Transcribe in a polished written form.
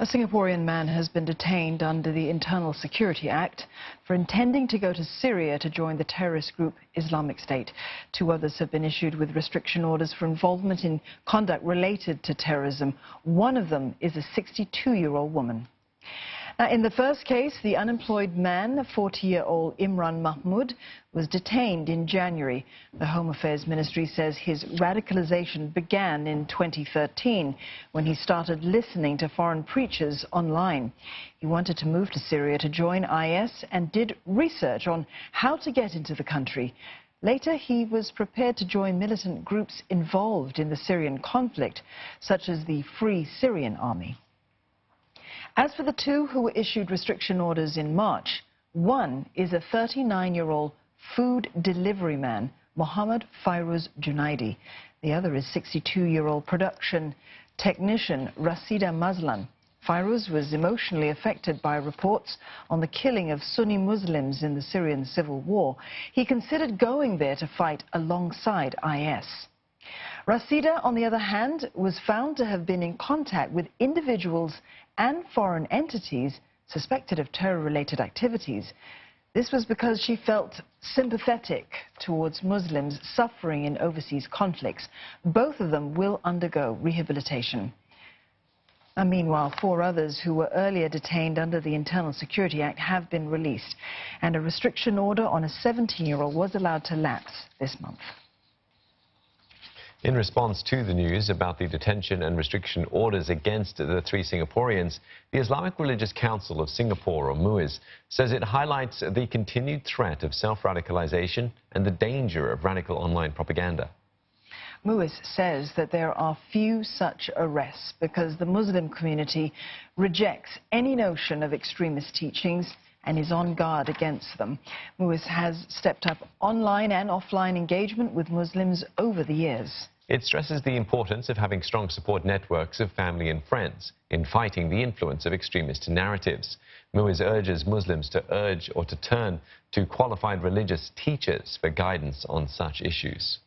A Singaporean man has been detained under the Internal Security Act for intending to go to Syria to join the terrorist group Islamic State. Two others have been issued with restriction orders for involvement in conduct related to terrorism. One of them is a 62-year-old woman. Now, in the first case, the unemployed man, 40-year-old Imran Mahmood, was detained in January. The Home Affairs Ministry says his radicalization began in 2013 when he started listening to foreign preachers online. He wanted to move to Syria to join IS and did research on how to get into the country. Later, he was prepared to join militant groups involved in the Syrian conflict, such as the Free Syrian Army. As for the two who were issued restriction orders in March, one is a 39-year-old food delivery man, Mohammed Fairuz Junaidi. The other is 62-year-old production technician, Rasida Mazlan. Fairuz was emotionally affected by reports on the killing of Sunni Muslims in the Syrian civil war. He considered going there to fight alongside IS. Rasida, on the other hand, was found to have been in contact with individuals and foreign entities suspected of terror-related activities. This was because she felt sympathetic towards Muslims suffering in overseas conflicts. Both of them will undergo rehabilitation. And meanwhile, 4 others who were earlier detained under the Internal Security Act have been released, and a restriction order on a 17-year-old was allowed to lapse this month. In response to the news about the detention and restriction orders against the 3 Singaporeans, the Islamic Religious Council of Singapore, or MUIS, says it highlights the continued threat of self-radicalization and the danger of radical online propaganda. MUIS says that there are few such arrests because the Muslim community rejects any notion of extremist teachings and is on guard against them. MUIS has stepped up online and offline engagement with Muslims over the years. It stresses the importance of having strong support networks of family and friends in fighting the influence of extremist narratives. MUIS urges Muslims to turn to qualified religious teachers for guidance on such issues.